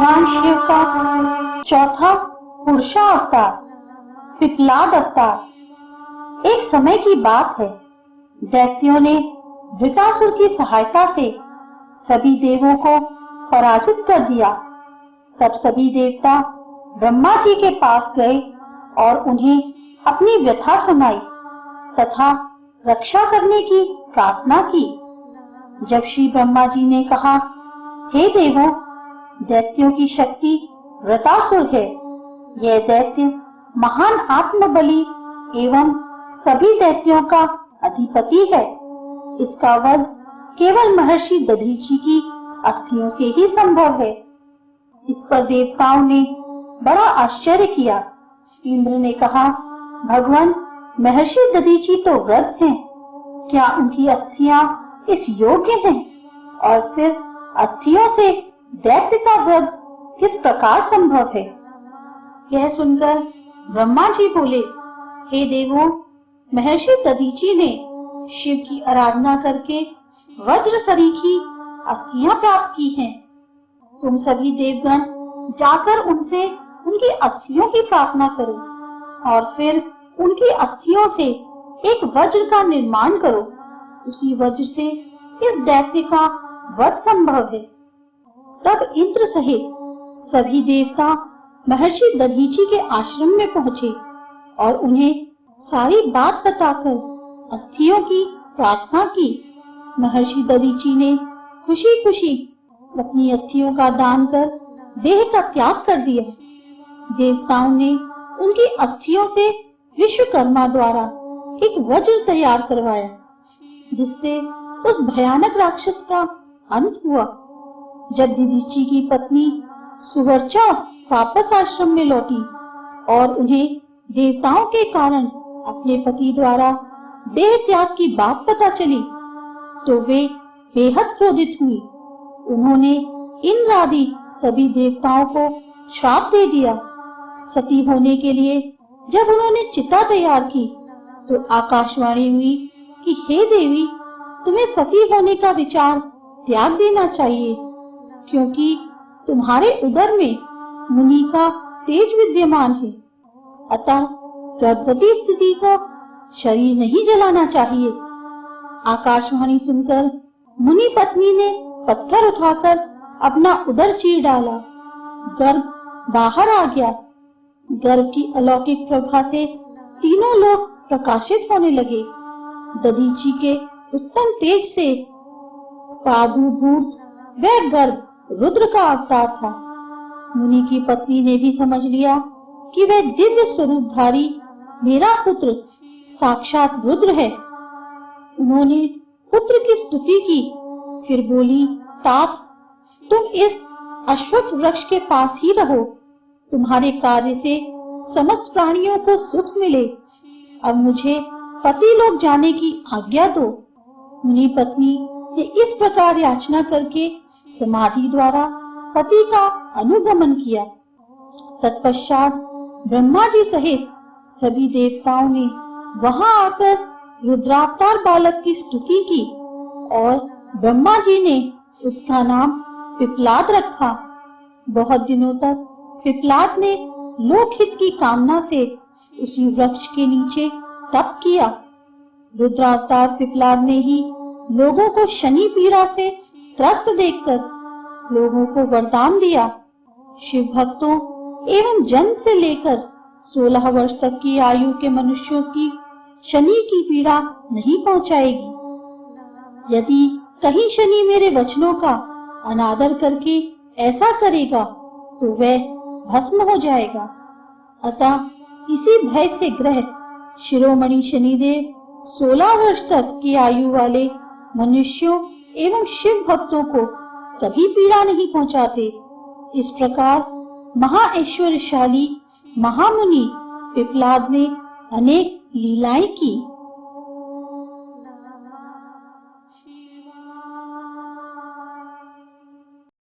भगवान शिव का चौथा पुरुषा अवतार पिप्लाद अवतार। एक समय की बात है, दैत्यों ने वृतासुर की सहायता से सभी देवों को पराजित कर दिया। तब सभी देवता ब्रह्मा जी के पास गए और उन्हें अपनी व्यथा सुनाई तथा रक्षा करने की प्रार्थना की। जब श्री ब्रह्मा जी ने कहा, हे देवों, दैत्यों की शक्ति वृतासुर है। यह दैत्य महान आत्मबली एवं सभी दैत्यों का अधिपति है। इसका वध केवल महर्षि दधीची की अस्थियों से ही संभव है। इस पर देवताओं ने बड़ा आश्चर्य किया। इंद्र ने कहा, भगवान, महर्षि दधीची तो वृद्ध हैं, क्या उनकी अस्थियां इस योग्य हैं? और फिर अस्थियों से दैत्य का वध किस प्रकार संभव है? यह सुनकर ब्रह्मा जी बोले, हे देवों, महर्षि दधीची ने शिव की आराधना करके वज्र सरीखी अस्थियां प्राप्त की हैं। तुम सभी देवगण जाकर उनसे उनकी अस्थियों की प्रार्थना करो और फिर उनकी अस्थियों से एक वज्र का निर्माण करो। उसी वज्र से इस दैत्य का वध संभव है। तब इंद्र सहित सभी देवता महर्षि दधीची के आश्रम में पहुंचे और उन्हें सारी बात बताकर अस्थियों की प्रार्थना की। महर्षि दधीची ने खुशी खुशी अपनी अस्थियों का दान कर देह का त्याग कर दिया। देवताओं ने उनकी अस्थियों से विश्वकर्मा द्वारा एक वज्र तैयार करवाया, जिससे उस भयानक राक्षस का अंत हुआ। जब दधीची की पत्नी सुवर्चा वापस आश्रम में लौटी और उन्हें देवताओं के कारण अपने पति द्वारा देह त्याग की बात पता चली, तो वे बेहद क्रोधित हुई। उन्होंने इंद्र आदि सभी देवताओं को श्राप दे दिया। सती होने के लिए जब उन्होंने चिता तैयार की, तो आकाशवाणी हुई कि हे देवी, तुम्हें सती होने का विचार त्याग देना चाहिए, क्योंकि तुम्हारे उदर में मुनि का तेज विद्यमान है। अतः गर्भवती स्थिति को शरीर नहीं जलाना चाहिए। आकाशवाणी सुनकर मुनि पत्नी ने पत्थर उठाकर अपना उदर चीर डाला। गर्भ बाहर आ गया। गर्भ की अलौकिक प्रभा से तीनों लोग प्रकाशित होने लगे। दधीची के उत्तम तेज से प्रादुर्भूत वह गर्भ रुद्र का अवतार था। मुनि की पत्नी ने भी समझ लिया कि वह दिव्य स्वरूपधारी मेरा पुत्र साक्षात रुद्र है। उन्होंने पुत्र की स्तुति की, फिर बोली, तात, तुम इस अश्वत्थ वृक्ष के पास ही रहो। तुम्हारे कार्य से समस्त प्राणियों को सुख मिले। अब मुझे पति लोग जाने की आज्ञा दो। मुनि पत्नी ने इस प्रकार याचना करके समाधि द्वारा पति का अनुगमन किया। तत्पश्चात ब्रह्मा जी सहित सभी देवताओं ने वहां आकर रुद्रावतार बालक की स्तुति की और ब्रह्मा जी ने उसका नाम पिप्लाद रखा। बहुत दिनों तक पिप्लाद ने लोकहित की कामना से उसी वृक्ष के नीचे तप किया। रुद्रावतार पिप्लाद ने ही लोगों को शनि पीड़ा से त्रस्त देखकर लोगों को वरदान दिया। शिव भक्तों एवं जन्म से लेकर 16 वर्ष तक की आयु के मनुष्यों की शनि की पीड़ा नहीं पहुंचाएगी। यदि कहीं शनि मेरे वचनों का अनादर करके ऐसा करेगा, तो वह भस्म हो जाएगा। अतः इसी भय से ग्रह शिरोमणि शनिदेव 16 वर्ष तक की आयु वाले मनुष्यों एवं शिव भक्तों को कभी पीड़ा नहीं पहुंचाते। इस प्रकार महाऐश्वर्यशाली महामुनि पिप्लाद ने अनेक लीलाएं की।